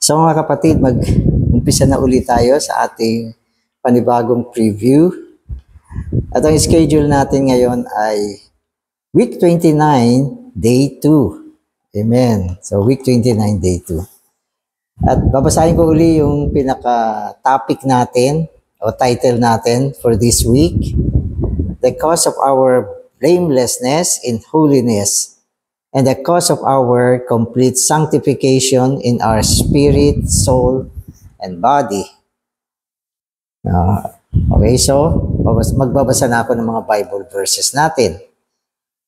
So mga kapatid, mag-umpisa na ulit tayo sa ating panibagong preview. At ang schedule natin ngayon ay week 29, day 2. Amen. So week 29, day 2. At babasahin ko uli yung pinaka-topic natin o title natin for this week. The cause of our blamelessness in holiness and the cause of our complete sanctification in our spirit, soul, and body. Okay, so magbabasa na ako ng mga Bible verses natin.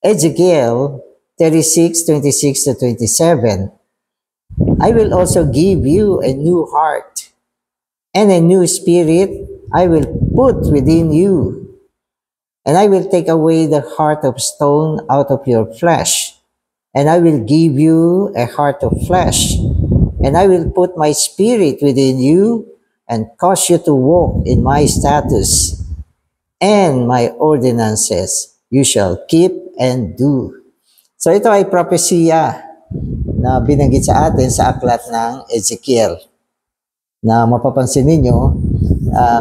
Ezekiel 36:26-27. I will also give you a new heart, and a new spirit I will put within you. And I will take away the heart of stone out of your flesh, and I will give you a heart of flesh, and I will put my spirit within you and cause you to walk in my statutes and my ordinances you shall keep and do. So ito ay propesya na binanggit sa atin sa aklat ng Ezekiel, na mapapansin ninyo,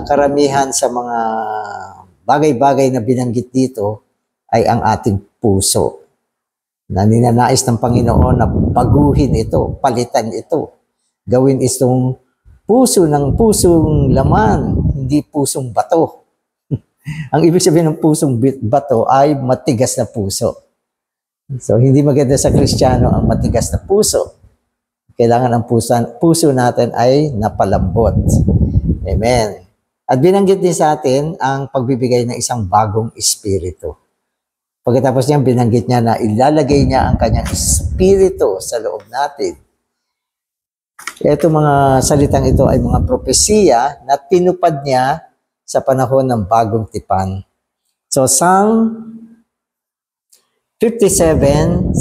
karamihan sa mga bagay-bagay na binanggit dito ay ang ating puso. Na ninanais ng Panginoon na baguhin ito, palitan ito. Gawin itong puso ng pusong laman, hindi pusong bato. Ang ibig sabihin ng pusong bato ay matigas na puso. So, hindi maganda sa Kristiyano ang matigas na puso. Kailangan ang puso natin ay napalambot. Amen. At binanggit din sa atin ang pagbibigay ng isang bagong espiritu. Pagkatapos niya, binanggit niya na ilalagay niya ang kanyang espiritu sa loob natin. Ito mga salitang ito ay mga propesiya na tinupad niya sa panahon ng bagong tipan. So, Psalm 57:7.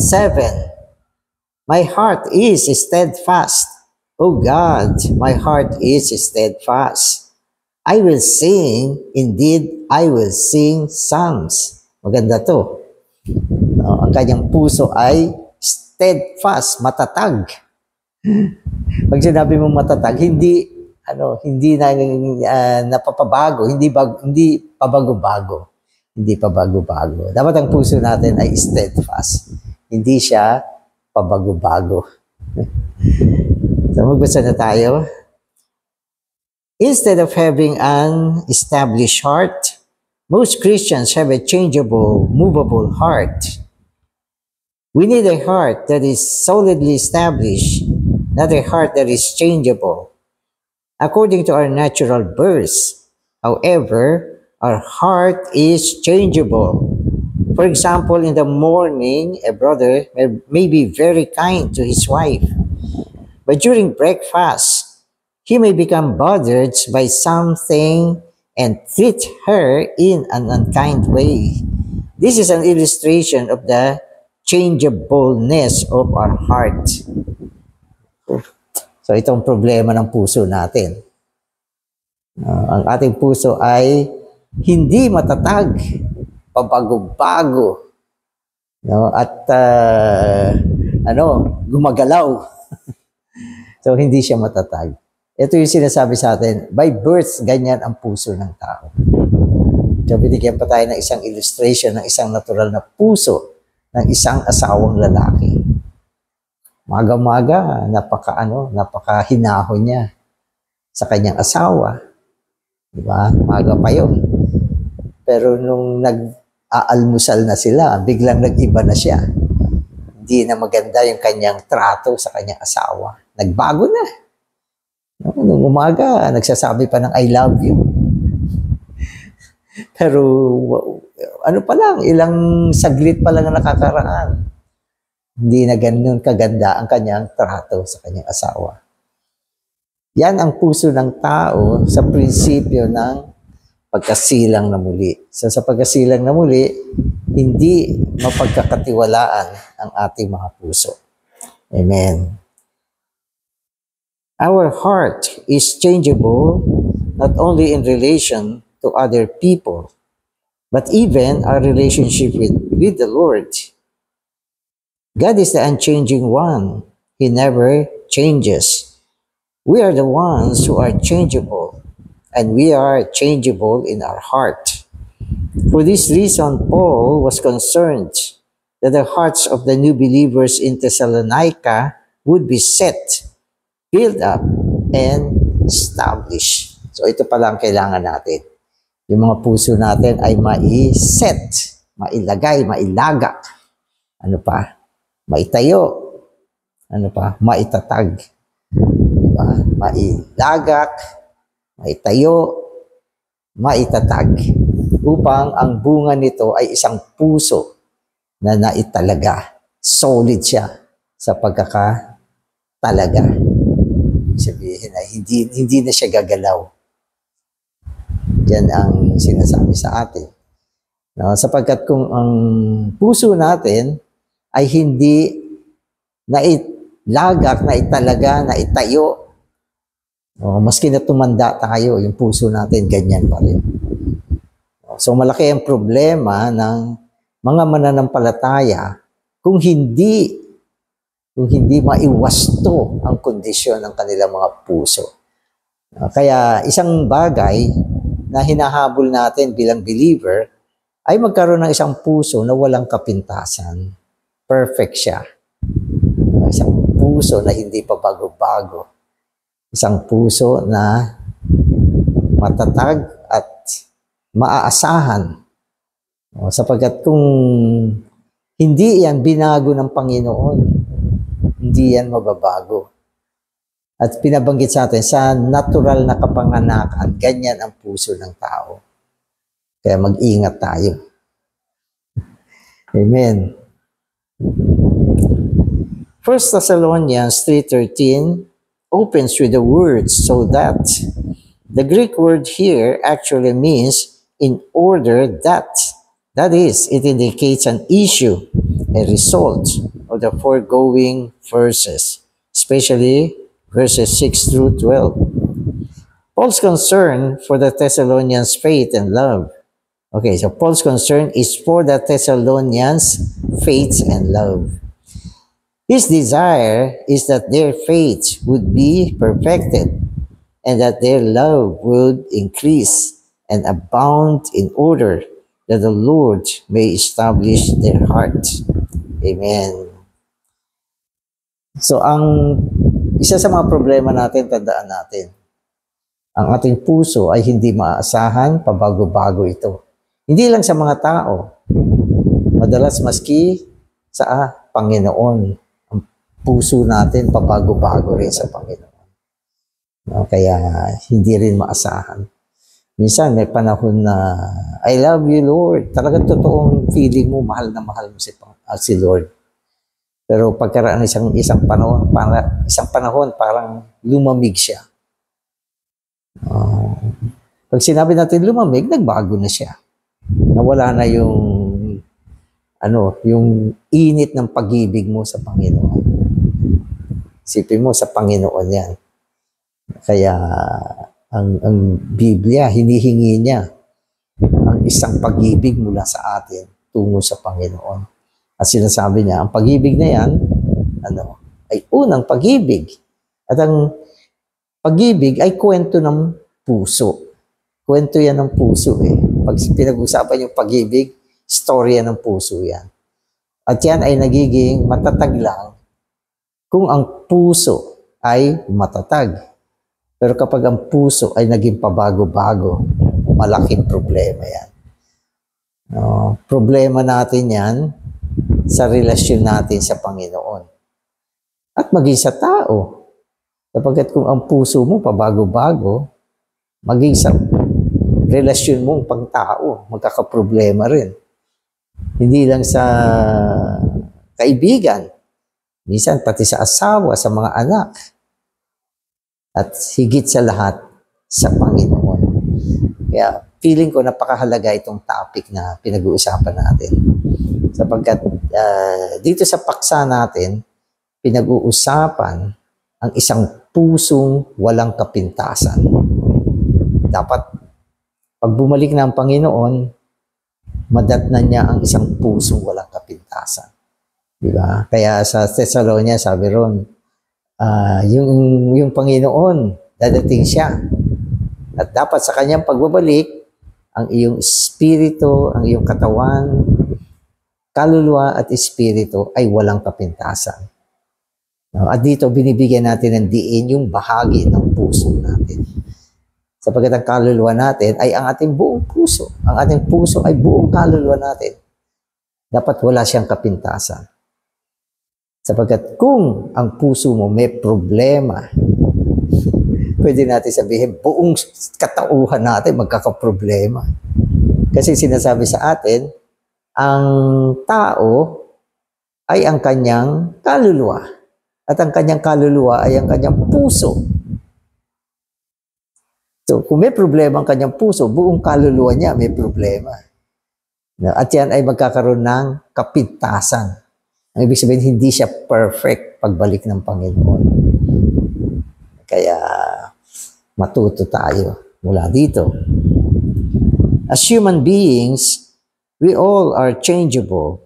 My heart is steadfast. O God, my heart is steadfast. I will sing, indeed, I will sing psalms. Maganda to. Ang kanyang puso ay steadfast, matatag. Pag sinabi mong matatag, hindi na napapabago, hindi pabago-bago. Hindi pabago-bago. Dapat ang puso natin ay steadfast. Hindi siya pabago-bago. So magbasa na tayo. Instead of having an established heart, most Christians have a changeable, movable heart. We need a heart that is solidly established, not a heart that is changeable. According to our natural birth, however, our heart is changeable. For example, in the morning, a brother may be very kind to his wife, but during breakfast, he may become bothered by something and treat her in an unkind way. This is an illustration of the changeableness of our heart. So itong problema ng puso natin. Ang ating puso ay hindi matatag, pabago-bago, at gumagalaw. So hindi siya matatag. Ito yung sinasabi sa atin, by birth, ganyan ang puso ng tao. So, binigyan pa tayo ng isang illustration ng isang natural na puso ng isang asawang lalaki. Maga-maga, napakahinahon niya sa kanyang asawa. Diba? Maga pa yun. Pero nung nag-aalmusal na sila, biglang nag-iba na siya. Hindi na maganda yung kanyang trato sa kanyang asawa. Nagbago na. Nung umaga, nagsasabi pa ng I love you. Pero, ilang saglit pa lang ang nakakaraan. Hindi na ganun kaganda ang kanyang trato sa kanyang asawa. Yan ang puso ng tao sa prinsipyo ng pagkasilang na muli. So, sa pagkasilang na muli, hindi mapagkakatiwalaan ang ating mga puso. Amen. Our heart is changeable not only in relation to other people, but even our relationship with the Lord. God is the unchanging one. He never changes. We are the ones who are changeable, and we are changeable in our heart. For this reason, Paul was concerned that the hearts of the new believers in Thessalonica would be set, built up, and established. So ito pala ang kailangan natin. Yung mga puso natin ay mai-set, mailagay, mailagak. Ano pa? Maitayo. Ano pa? Maitatag. Diba? Mailagak, maitayo, maitatag. Upang ang bunga nito ay isang puso na naitalaga. Solid siya sa pagkakatalaga. Ibig sabihin ay hindi na siya gagalaw. Yan ang sinasabi sa atin. No, sapagkat kung ang puso natin ay hindi nailagak, naitalaga, naitayo, maski na tumanda tayo, yung puso natin ganyan pa rin. So malaki ang problema ng mga mananampalataya kung hindi maiwasto ang kondisyon ng kanilang mga puso. Kaya isang bagay na hinahabol natin bilang believer ay magkaroon ng isang puso na walang kapintasan. Perfect siya. Isang puso na hindi pa bago-bago. Isang puso na matatag at maaasahan. Sapagkat kung hindi yan binago ng Panginoon, hindi yan mababago. At pinabanggit sa atin, sa natural na kapanganakan, ganyan ang puso ng tao. Kaya mag-ingat tayo. Amen. 1 Thessalonians 3:13 opens with the words so that. The Greek word here actually means in order that. That is, it indicates an issue, a result of the foregoing verses, especially verses 6 through 12. Paul's concern for the Thessalonians' faith and love. Okay, so Paul's concern is for the Thessalonians' faith and love. His desire is that their faith would be perfected and that their love would increase and abound in order that the Lord may establish their hearts. Amen. So isa sa mga problema natin, tandaan natin, ang ating puso ay hindi maaasahan, pabago-bago ito. Hindi lang sa mga tao, madalas maski sa Panginoon, ang puso natin pabago-bago rin sa Panginoon. Kaya hindi rin maasahan. Minsan may panahon na, I love you Lord. Talagang totoong feeling mo, mahal na mahal mo si Lord. Pero pagkaraan isang panahon, parang lumamig siya. Pag sinabi natin lumamig, nagbago na siya. Nawala na yung init ng pag-ibig mo sa Panginoon. Isipin mo, sa Panginoon yan. Kaya ang Biblia, hinihingi niya ang isang pag-ibig mula sa atin tungo sa Panginoon. At sinasabi niya, ang pag-ibig na yan, ay unang pag-ibig. At ang pag-ibig ay kwento ng puso. Kwento yan ng puso eh. Pag pinag-usapan yung pag-ibig, storya ng puso yan. At yan ay nagiging matatag lang kung ang puso ay matatag. Pero kapag ang puso ay naging pabago-bago, malaking problema yan. Problema natin yan sa relasyon natin sa Panginoon. At maging sa tao. Sapagkat kung ang puso mo pabago-bago, maging sa relasyon mong pang-tao, magkakaproblema rin. Hindi lang sa kaibigan, minsan pati sa asawa, sa mga anak, at higit sa lahat, sa Panginoon. Kaya feeling ko napakahalaga itong topic na pinag-uusapan natin. Sapagkat dito sa paksa natin, pinag-uusapan ang isang pusong walang kapintasan. Dapat, pag bumalik na ang Panginoon, madatnan niya ang isang pusong walang kapintasan. Diba? Kaya sa Thessalonia, sabi ron, yung Panginoon, dadating siya. At dapat sa kanyang pagbabalik, ang iyong espiritu, ang iyong katawan, kaluluwa at espiritu ay walang kapintasan. At dito binibigyan natin ng diin yung bahagi ng puso natin. Sapagkat ang kaluluwa natin ay ang ating buong puso. Ang ating puso ay buong kaluluwa natin. Dapat wala siyang kapintasan. Sapagkat kung ang puso mo may problema, pwede natin sabihin, buong katauhan natin magkakaproblema. Kasi sinasabi sa atin, ang tao ay ang kanyang kaluluwa. At ang kanyang kaluluwa ay ang kanyang puso. So, kung may problema ang kanyang puso, buong kaluluwa niya may problema. At yan ay magkakaroon ng kapintasan. Ang ibig sabihin, hindi siya perfect pagbalik ng Panginoon. Kaya, matuto tayo mula dito. As human beings, we all are changeable.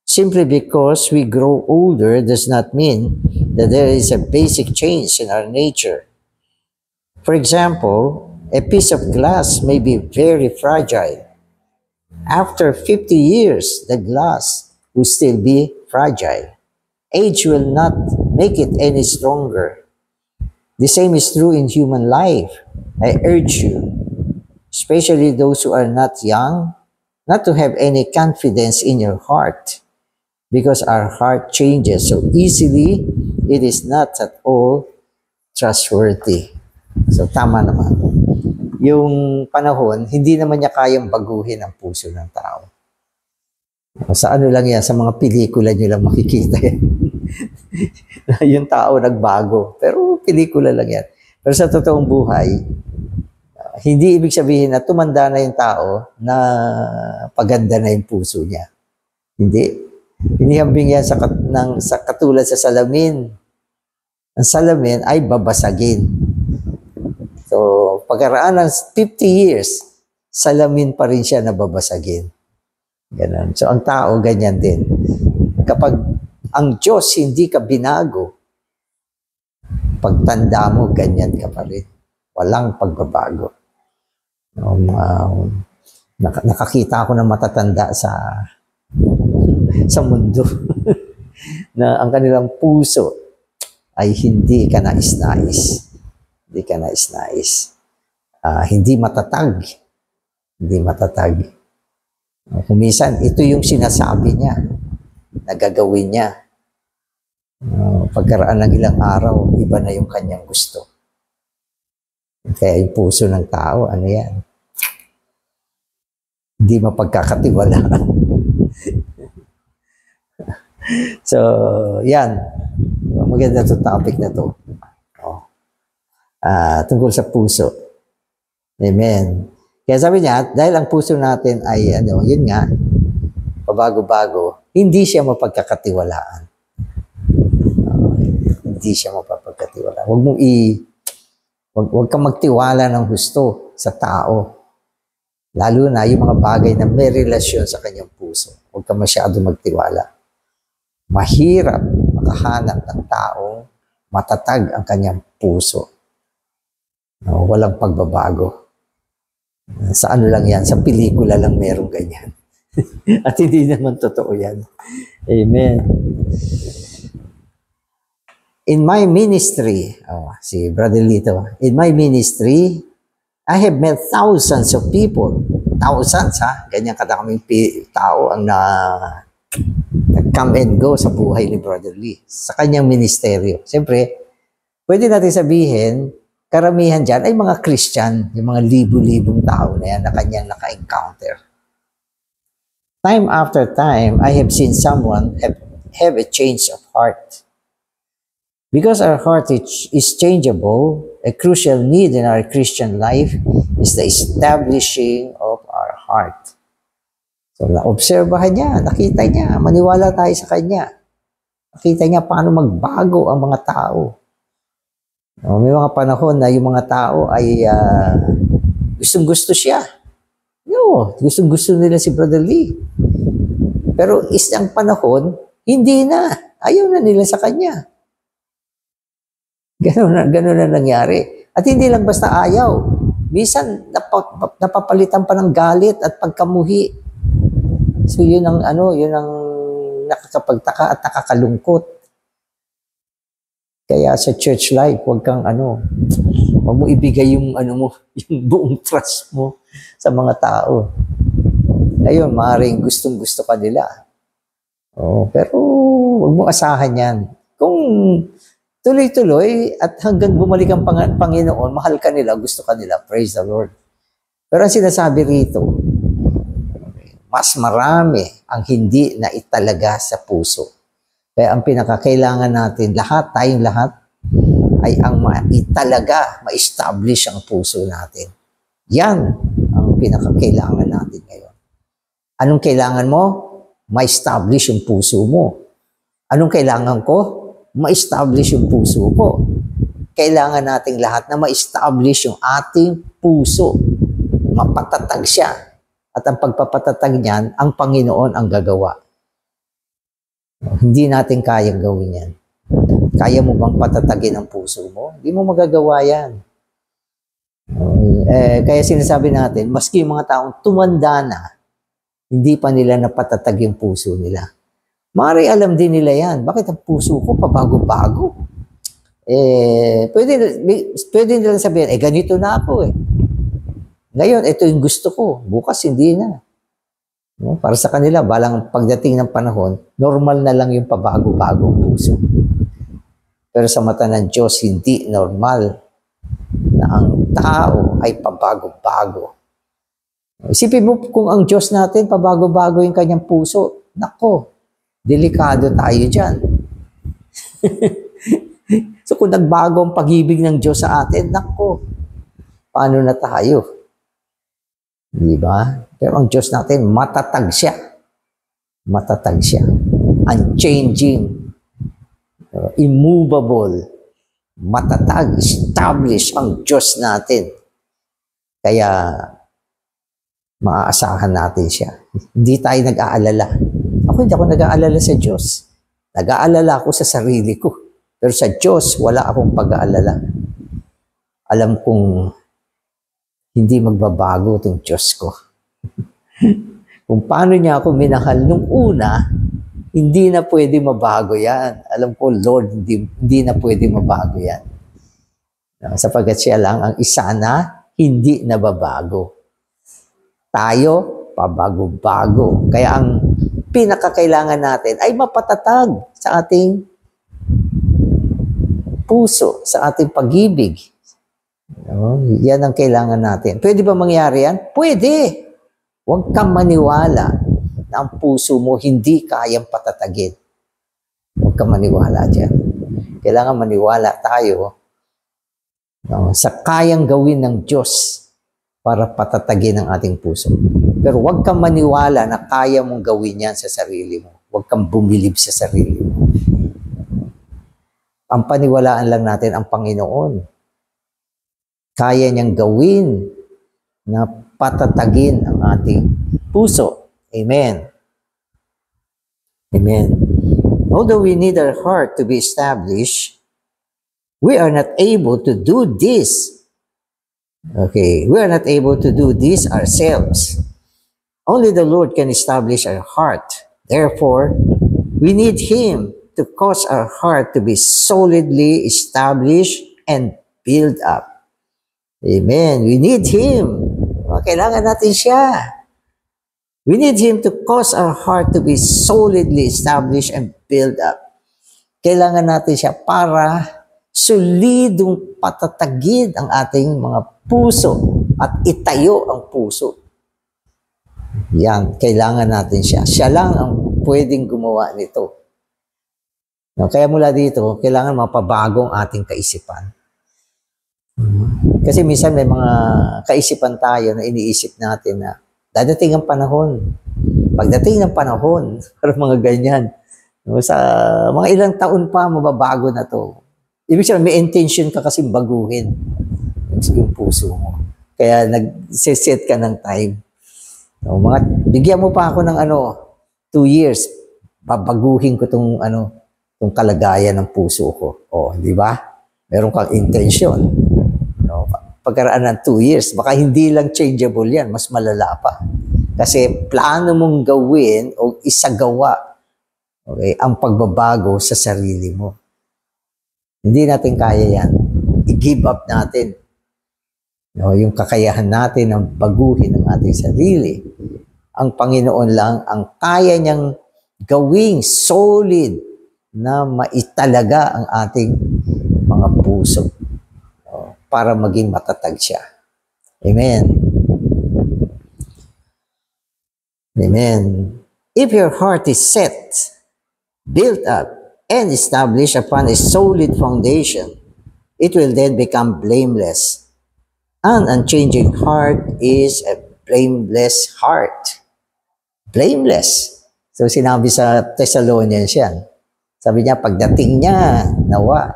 Simply because we grow older does not mean that there is a basic change in our nature. For example, a piece of glass may be very fragile. After 50 years, the glass will still be fragile. Age will not make it any stronger. The same is true in human life. I urge you, especially those who are not young, not to have any confidence in your heart, because our heart changes so easily, it is not at all trustworthy. So, tama naman. Yung panahon, hindi naman niya kayang baguhin ang puso ng tao. Sa ano lang yan, sa mga pelikula niyo lang makikita yan. Yung tao nagbago. Pero pelikula lang yan. Pero sa totoong buhay, hindi ibig sabihin na tumanda na yung tao na paganda na yung puso niya. Hindi. Inihambing yan sa katulad sa salamin. Ang salamin ay babasagin. So, pagkaraan ng 50 years, salamin pa rin siya na babasagin. Ganun. So, ang tao, ganyan din. Kapag ang Diyos hindi ka binago, pagtanda mo, ganyan ka pa rin. Walang pagbabago. Nakakita ako ng matatanda sa mundo na ang kanilang puso ay hindi ka nais-nais. Hindi ka nais-nais. Hindi matatag. Hindi matatag. Kumisan, ito yung sinasabi niya na gagawin niya. Pagkaraan ng ilang araw, iba na yung kanyang gusto. Kaya yung puso ng tao, ano yan? Hindi mapagkakatiwalaan. So, yan. Maganda itong topic na to. Tungkol sa puso. Amen. Kaya sabi niya, dahil ang puso natin ay, yun nga, pabago-bago, hindi siya mapagkakatiwalaan. Hindi siya mapagkakatiwalaan. Huwag kang magtiwala ng gusto sa tao. Lalo na yung mga bagay na may relasyon sa kanyang puso. Huwag kang masyado magtiwala. Mahirap makahanap ng taong matatag ang kanyang puso. Walang pagbabago. Sa ano lang yan, sa pelikula lang merong ganyan. At hindi naman totoo yan. Amen. In my ministry, si Brother Lito, in my ministry, I have met thousands of people. Thousands, ha? Ganyan kadaming tao ang come and go sa buhay ni Brother Lee, sa kanyang ministeryo. Siyempre, pwede natin sabihin, karamihan dyan ay mga Christian, yung mga libu-libong tao na yan na kanyang naka-encounter. Time after time, I have seen someone have a change of heart. Because our heart is changeable, a crucial need in our Christian life is the establishing of our heart. So, naobserbahan niya, nakita niya, maniwala tayo sa kanya. Nakita niya paano magbago ang mga tao. May mga panahon na yung mga tao ay gustong-gusto siya. Gustong-gusto nila si Brother Lee. Pero isang panahon, hindi na. Ayaw na nila sa kanya. Ganun na nangyari. At hindi lang basta ayaw. Minsan, napapalitan pa ng galit at pagkamuhi. So, yun ang nakakapagtaka at nakakalungkot. Kaya sa church life, huwag mo ibigay yung yung buong trust mo sa mga tao. Ngayon, maaaring gustong-gusto ka nila. Pero huwag mo asahan yan. Kung tuloy-tuloy at hanggang bumalik ang Panginoon, mahal ka nila, gusto ka nila, praise the Lord. Pero ang sinasabi rito, mas marami ang hindi na italaga sa puso. Kaya ang pinakakailangan natin, tayong lahat, ay ang maitalaga, ma-establish ang puso natin. Yan ang pinakakailangan natin ngayon. Anong kailangan mo? Ma-establish yung puso mo. Anong kailangan ko? Ma-establish yung puso ko. Kailangan nating lahat na ma-establish yung ating puso. Mapatatag siya. At ang pagpapatatag niyan, ang Panginoon ang gagawa. Hindi natin kayang gawin yan. Kaya mo bang patatagin ang puso mo? Hindi mo magagawa yan. Kaya sinasabi natin, maski yung mga taong tumanda na, hindi pa nila napatatag yung puso nila. Maaari alam din nila yan. Bakit ang puso ko pabago-bago? Pwede nila sabihin, ganito na ako eh. Ngayon, ito yung gusto ko. Bukas, hindi na. Para sa kanila, balang pagdating ng panahon, normal na lang yung pabago-bagong puso. Pero sa mata ng Diyos, hindi normal na ang tao ay pabago-bago. Isipin mo kung ang Diyos natin, pabago-bago yung kanyang puso. Nako, delikado tayo dyan. So kung nagbago ang pag-ibig ng Diyos sa atin, nako, paano na tayo? Diba? Pero ang Diyos natin, matatag siya. Matatag siya. Unchanging. Immovable. Matatag. Establish ang Diyos natin. Kaya, maaasahan natin siya. Hindi tayo nag-aalala. Hindi ako nag-aalala sa Diyos. Nag-aalala ako sa sarili ko. Pero sa Diyos, wala akong pag-aalala. Alam kong hindi magbabago itong Diyos ko. Kung paano niya ako minahal nung una, hindi na pwede mabago yan. Alam ko, Lord, hindi na pwede mabago yan. Sapagkat siya lang ang isa na hindi nababago. Tayo, pabago-bago. Kaya ang pinakakailangan natin ay mapatatag sa ating puso, sa ating pag-ibig. Yan ang kailangan natin. Pwede ba mangyari yan? Pwede. Huwag kang maniwala na ang puso mo hindi kayang patatagin. Huwag kang maniwala dyan. Kailangan maniwala tayo sa kayang gawin ng Diyos para patatagin ang ating puso. Pero huwag kang maniwala na kaya mong gawin yan sa sarili mo. Huwag kang bumilib sa sarili mo. Ang paniwalaan lang natin ang Panginoon. Kaya niyang gawin na patatagin ang ating puso. Amen. Amen. Although we need our heart to be established, we are not able to do this. Okay, we are not able to do this ourselves. Only the Lord can establish our heart. Therefore, we need Him to cause our heart to be solidly established and built up. Amen. We need Him. Kailangan natin siya. We need Him to cause our heart to be solidly established and built up. Kailangan natin siya para solidong patatagin ang ating mga puso at itayo ang puso. Yan, kailangan natin siya. Siya lang ang pwedeng gumawa nito. Kaya mula dito, kailangan mapabago ang ating kaisipan. Kasi minsan may mga kaisipan tayo na iniisip natin na dadating ang panahon. Pagdating ng panahon, parang mga ganyan. Sa mga ilang taon pa, mababago na to. Ibig sabihin, may intention ka kasi baguhin yung puso mo. Kaya nag-set ka ng time. Bigyan mo pa ako ng 2 years, babaguhin ko tong kalagayan ng puso ko. Di ba? Meron kang intention. No? Pagkaraan ng 2 years, baka hindi lang changeable yan, mas malala pa. Kasi plano mong gawin o isagawa, okay, ang pagbabago sa sarili mo. Hindi natin kaya yan. I-give up natin. No, yung kakayahan natin ng baguhin ang ating sarili. Ang Panginoon lang ang kaya niyang gawing solid na maitalaga ang ating mga puso, no, para maging matatag siya. Amen. Amen. If your heart is set, built up, and established upon a solid foundation, it will then become blameless. An unchanging heart is a blameless heart. Blameless. So sinabi sa Thessalonians yan. Sabi niya, pagdating niya, nawa,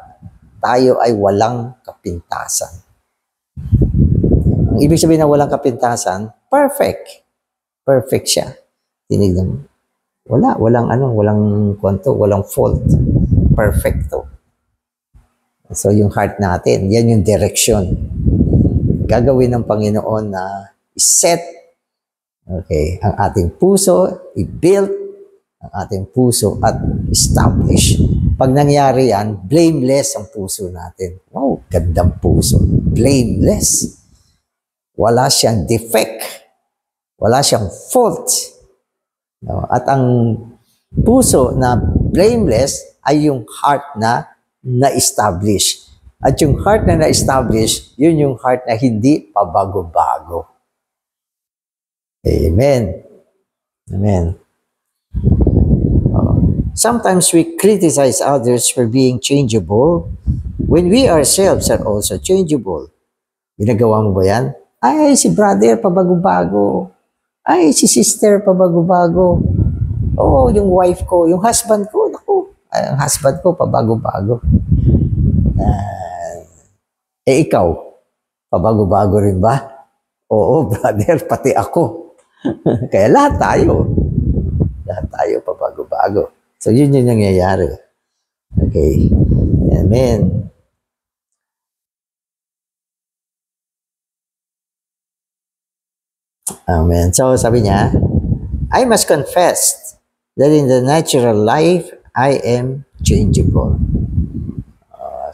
tayo ay walang kapintasan. Ang ibig sabihin na walang kapintasan, perfect. Perfect siya. Tinignan mo. Walang fault. Perfecto. So yung heart natin, yan yung direction. Gagawin ng Panginoon na set, okay, ang ating puso, i-build ang ating puso at establish. Pag nangyari yan, blameless ang puso natin. Wow, gandang puso. Blameless. Wala siyang defect. Wala siyang fault. No? At ang puso na blameless ay yung heart na na-establish. At yung heart na na-establish, yun yung heart na hindi pabago-bago. Amen. Amen. Sometimes we criticize others for being changeable when we ourselves are also changeable. Ginagawa mo ba yan? Ay, si brother, pabago-bago. Ay, si sister, pabago-bago. Oo, yung wife ko, yung husband ko, naku, ang husband ko, pabago-bago. Ikaw, pabago-bago rin ba? Oo, brother, pati ako. Kaya lahat tayo pabago-bago. So, yun yung nangyayari. Okay. Amen. Amen. So, sabi niya, I must confess that in the natural life, I am changeable.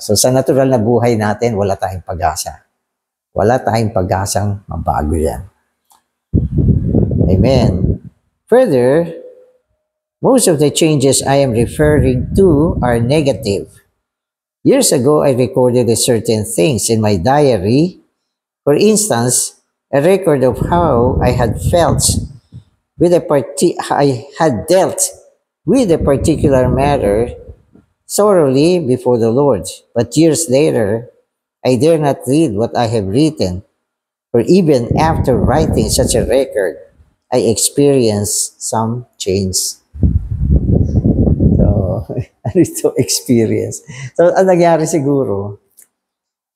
So, sa natural na buhay natin, wala tayong pag-asa. Wala tayong pag-asang mabago yan. Amen. Further, most of the changes I am referring to are negative. Years ago, I recorded certain things in my diary. For instance, a record of how I had dealt with a particular matter thoroughly before the Lord. But years later, I dare not read what I have written, for even after writing such a record, I experienced some change. So, ano ito experience? So, ang nangyari siguro,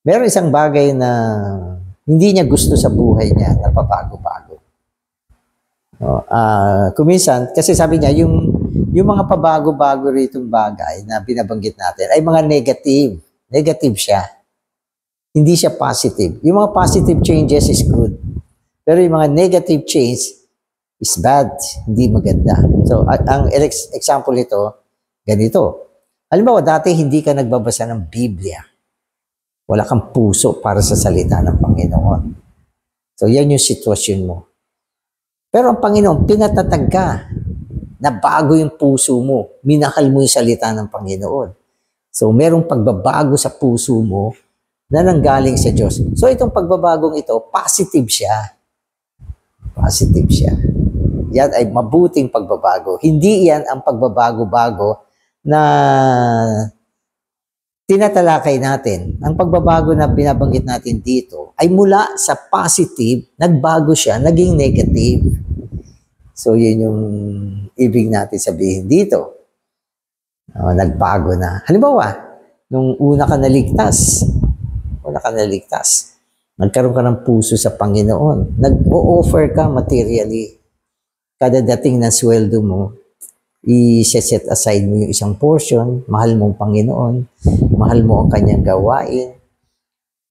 meron isang bagay na hindi niya gusto sa buhay niya na pabago-bago. Kuminsan, kasi sabi niya, yung mga pabago-bago ritong bagay na binabanggit natin ay mga negative. Negative siya. Hindi siya positive. Yung mga positive changes is good. Pero yung mga negative change is bad. Hindi maganda. So, ang example nito, ganito. Halimbawa, dati hindi ka nagbabasa ng Biblia. Wala kang puso para sa salita ng Panginoon. So, yan yung sitwasyon mo. Pero ang Panginoon, pinatatag ka na bago yung puso mo. Minahal mo yung salita ng Panginoon. So, merong pagbabago sa puso mo na nanggaling sa Diyos. So, itong pagbabagong ito, positive siya. Positive siya. Yan ay mabuting pagbabago. Hindi yan ang pagbabago-bago na tinatalakay natin. Ang pagbabago na binabanggit natin dito ay mula sa positive, nagbago siya, naging negative. So, yun yung ibig natin sabihin dito. Nagbago na. Halimbawa, nung una ka naligtas, nagkaroon ka ng puso sa Panginoon, nag-o-offer ka materially. Kada dating ng sweldo mo, i-set aside mo yung isang portion, mahal mo ang Panginoon, mahal mo ang kanyang gawain,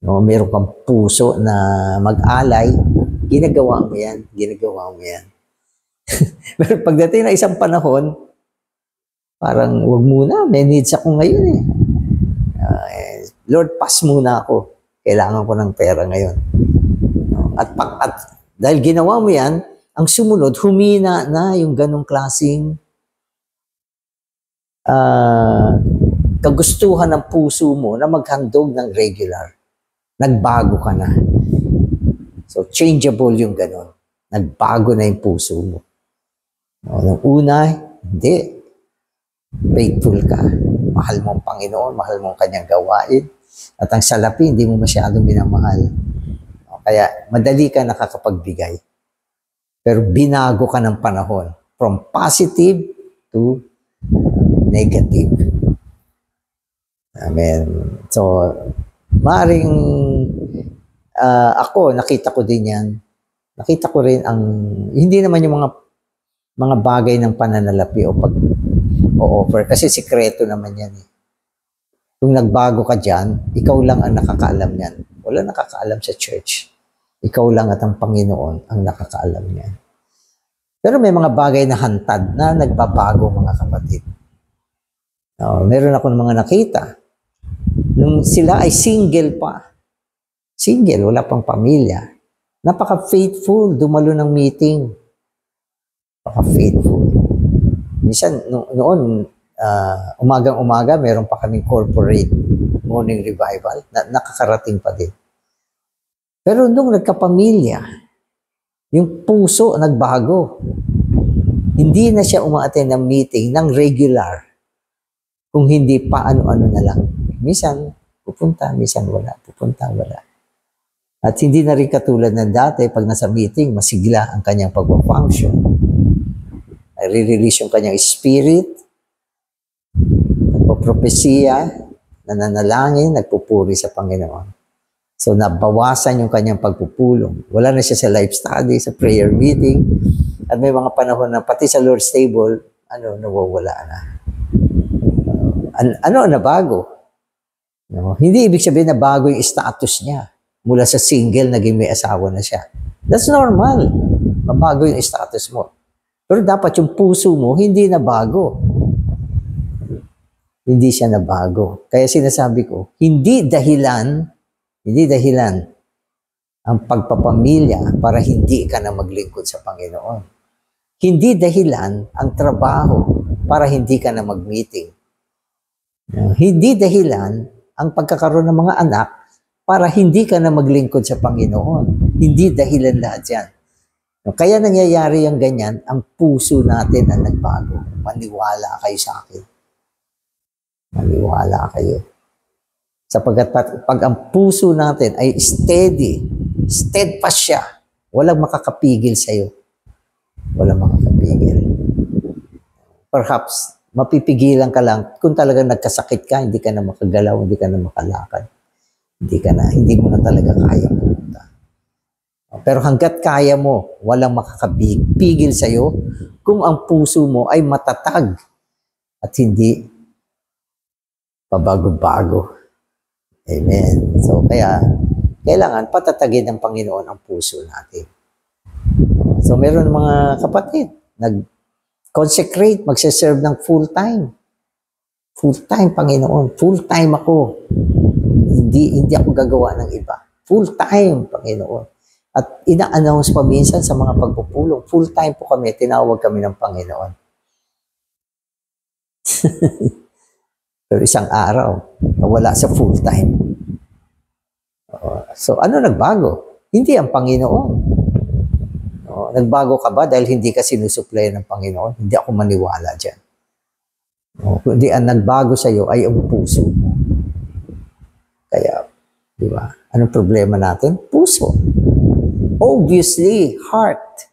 no, meron kang puso na mag-alay, ginagawa mo yan. Pero pagdating na isang panahon, parang wag muna, may needs ako ngayon eh. Lord, pass muna ako. Kailangan ko ng pera ngayon. No? At dahil ginawa mo yan, ang sumunod, humina na yung ganong klaseng kagustuhan ng puso mo na maghandog ng regular. Nagbago ka na. So, changeable yung ganon. Nagbago na yung puso mo. No, nung una, hindi. Faithful ka. Mahal mo ang Panginoon, mahal mo ang kanyang gawain. At ang salapi, hindi mo masyadong minamahal. No, kaya, madali ka nakakapagbigay. Pero binago ka ng panahon. From positive to negative. Amen. So, maaaring ako, nakita ko din yan. Nakita ko rin ang, hindi naman yung mga bagay ng pananalapi o pag-o-offer. Kasi sikreto naman yan eh. Kung nagbago ka dyan, ikaw lang ang nakakaalam yan. Wala nakakaalam sa church. Ikaw lang at ang Panginoon ang nakakaalam yan. Pero may mga bagay na hantad na nagbabago mga kapatid. Meron ako ng mga nakita. Nung sila ay single pa. Single, wala pang pamilya. Napaka-faithful, dumalo ng meeting. Napaka-faithful. Minsan, noon, umagang-umaga, meron pa kaming corporate morning revival na nakakarating pa din. Pero nung nagkapamilya, yung puso nagbago. Hindi na siya umaattend ng meeting ng regular. Kung hindi pa ano-ano na lang. Minsan, pupunta, minsan wala. Pupunta, wala. At hindi na rin katulad ng dati, pag nasa meeting, masigla ang kanyang pag-function. Nare-release yung kanyang spirit, nagpo-propesya, nananalangin, nagpupuri sa Panginoon. So, nabawasan yung kanyang pagpupulong. Wala na siya sa life study, sa prayer meeting. At may mga panahon na pati sa Lord's table, nawawala na. Na bago? No? Hindi ibig sabihin na bago yung status niya. Mula sa single, naging may asawa na siya. That's normal. Mabago yung status mo. Pero dapat yung puso mo, hindi na bago. Hindi siya na bago. Kaya sinasabi ko, hindi dahilan ang pagpapamilya para hindi ka na maglingkod sa Panginoon. Hindi dahilan ang trabaho para hindi ka na mag-meeting. Hindi dahilan ang pagkakaroon ng mga anak para hindi ka na maglingkod sa Panginoon. Hindi dahilan lahat yan. Kaya nangyayari yung ganyan, ang puso natin ang nagbago. Maniwala kayo sa akin. Maniwala kayo. Sapagkat pag ang puso natin ay steadfast siya, walang makakapigil sa'yo. Walang makakapigil. Perhaps, mapipigilan ka lang kung talagang nagkasakit ka, hindi ka na makagalaw, hindi ka na makalakad. Hindi mo na talaga kaya pumunta. Pero hanggat kaya mo, walang makakapigil sa'yo kung ang puso mo ay matatag at hindi pabago-bago. Amen. So, kaya kailangan patatagin ng Panginoon ang puso natin. So, meron mga kapatid, nag-consecrate, magsaserve ng full-time. Full-time, Panginoon. Full-time ako. Hindi ako gagawa ng iba. Full-time, Panginoon. At ina-announce pa minsan sa mga pagpupulong, full-time po kami, tinawag kami ng Panginoon. Pero isang araw, nawala sa full-time. So, ano nagbago? Hindi ang Panginoon. Nagbago ka ba dahil hindi ka sinusupply ng Panginoon? Hindi ako maniwala dyan. Kundi ang nagbago sa iyo ay ang puso mo. Kaya, di ba? Anong problema natin? Puso. Obviously, heart.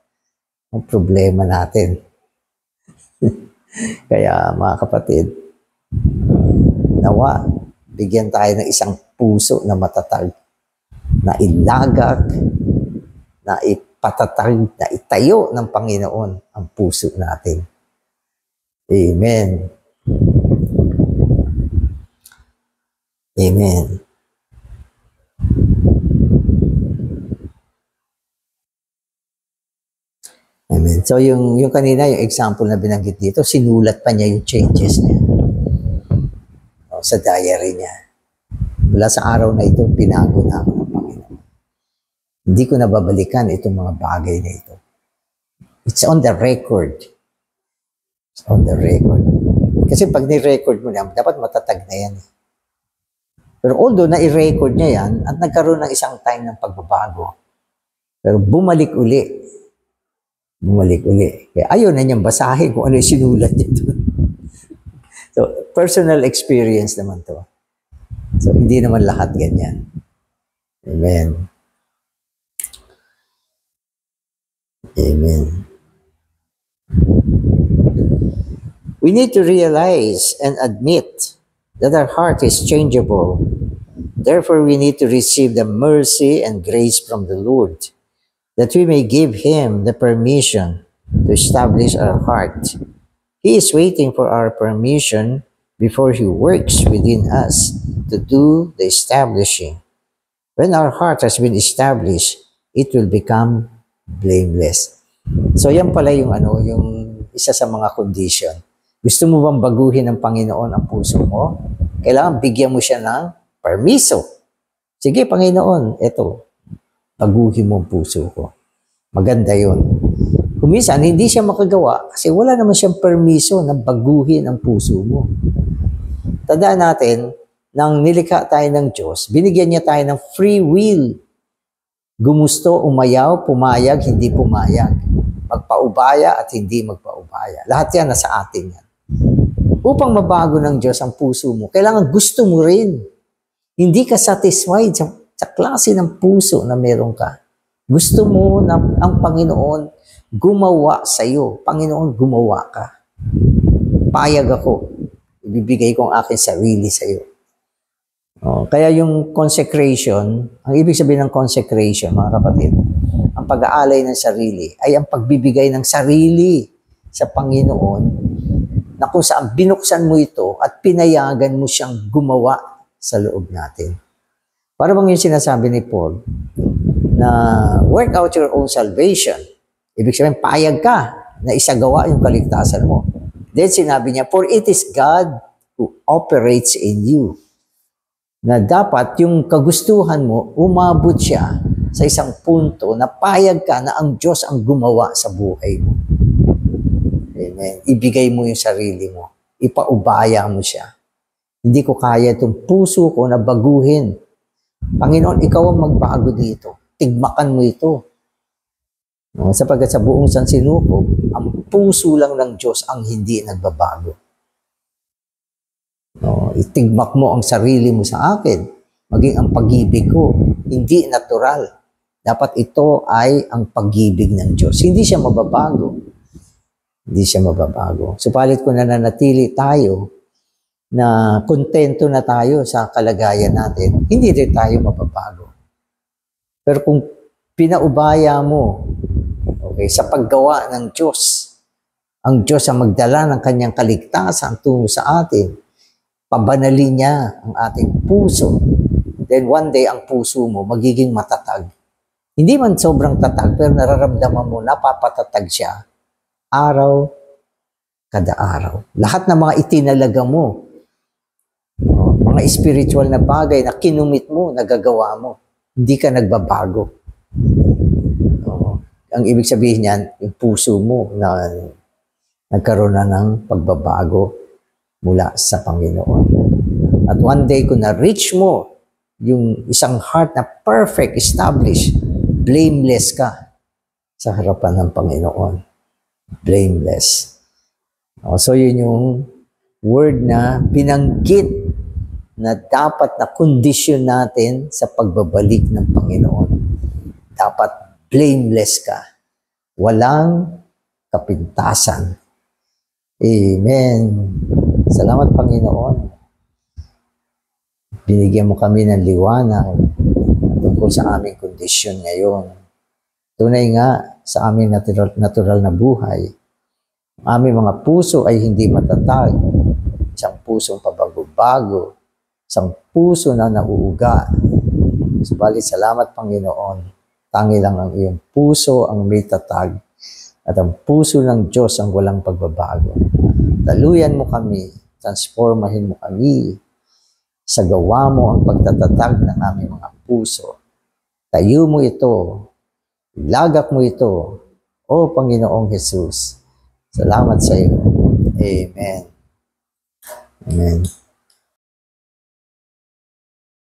Ang problema natin. Kaya, mga kapatid, nawa, bigyan tayo ng isang puso na matatag, na ilagak, na ipatatag, na itayo ng Panginoon ang puso natin. Amen. Amen. Amen. So yung kanina, yung example na binanggit dito, sinulat pa niya yung changes niya sa diary niya. Mula sa araw na ito, pinago na ako ng Panginoon. Hindi ko nababalikan itong mga bagay na ito. It's on the record. It's on the record. Kasi pag ni-record mo na, dapat matatag na yan. Pero although na-i-record niya yan, at nagkaroon ng isang time ng pagbabago, pero bumalik uli. Kaya ayaw na niyang basahin kung ano yung sinulat niya doon. So, personal experience naman to. So, hindi naman lahat ganyan. Amen. Amen. We need to realize and admit that our heart is changeable. Therefore, we need to receive the mercy and grace from the Lord, that we may give Him the permission to establish our heart. He is waiting for our permission before He works within us to do the establishing. When our heart has been established, it will become blameless. So yan pala yung isa sa mga condition. Gusto mo bang baguhin ng Panginoon ang puso mo? Kailangan bigyan mo siya ng permiso. Sige, Panginoon, eto, baguhin mo ang puso ko. Maganda yun. Kung minsan, hindi siya makagawa kasi wala naman siyang permiso na baguhin ang puso mo. Tandaan natin, nang nilikha tayo ng Diyos, binigyan niya tayo ng free will. Gumusto, umayaw, pumayag, hindi pumayag. Magpaubaya at hindi magpaubaya. Lahat yan nasa atin yan. Upang mabago ng Diyos ang puso mo, kailangan gusto mo rin. Hindi ka satisfied sa klase ng puso na meron ka. Gusto mo na ang Panginoon gumawa sa iyo. Panginoon, gumawa ka. Payag ako. Ibibigay ko ang aking sarili sa iyo. Kaya yung consecration, ang ibig sabihin ng consecration, mga kapatid, ang pag-aalay ng sarili ay ang pagbibigay ng sarili sa Panginoon na kung saan binuksan mo ito at pinayagan mo siyang gumawa sa loob natin. Para bang yung sinasabi ni Paul na work out your own salvation. Ibig sabihin, payag ka na isagawa yung kaligtasan mo. Then sinabi niya, for it is God who operates in you. Na dapat yung kagustuhan mo, umabot siya sa isang punto na payag ka na ang Diyos ang gumawa sa buhay mo. Amen. Ibigay mo yung sarili mo. Ipaubaya mo siya. Hindi ko kaya itong puso ko na baguhin. Panginoon, ikaw ang magbago dito. Tigmakan mo ito. Sapagkat sa buong sansinukob, ang puso lang ng Diyos ang hindi nagbabago. Itigmak mo ang sarili mo sa akin. Maging ang pag-ibig ko, hindi natural. Dapat ito ay ang pag-ibig ng Diyos. Hindi siya mababago. Hindi siya mababago. Supalit kung nananatili tayo na kontento na tayo sa kalagayan natin, hindi rin tayo mababago. Pero kung pinaubaya mo, okay, sa paggawa ng Diyos, ang Diyos ang magdala ng kanyang kaligtasan tungo sa atin, pabanalin niya ang ating puso, then one day ang puso mo magiging matatag. Hindi man sobrang tatag, pero nararamdaman mo, napapatatag siya, araw, kada araw. Lahat ng mga itinalaga mo, mga spiritual na bagay na kinumit mo, nagagawa mo, hindi ka nagbabago. Ang ibig sabihin niyan, yung puso mo na nagkaroon na ng pagbabago mula sa Panginoon. At one day, kung na-reach mo yung isang heart na perfect, established, blameless ka sa harapan ng Panginoon. Blameless. So yun yung word na binanggit na dapat na kondisyon natin sa pagbabalik ng Panginoon. Dapat blameless ka. Walang kapintasan. Amen. Salamat, Panginoon. Binigyan mo kami ng liwanag tungkol sa aming kondisyon ngayon. Tunay nga sa aming natural na buhay, Ang aming mga puso ay hindi matatag. Isang pusong pabago-bago. Isang puso na nauuga. Subalit salamat, Panginoon. Tangi lang ang iyong puso ang may tatag. At ang puso ng Diyos ang walang pagbabago. Daluyan mo kami. Transformahin mo kami. Sa gawa mo ang pagtatatag ng aming mga puso. Tayo mo ito. Ilagak mo ito. O Panginoong Jesus. Salamat sa iyo. Amen. Amen.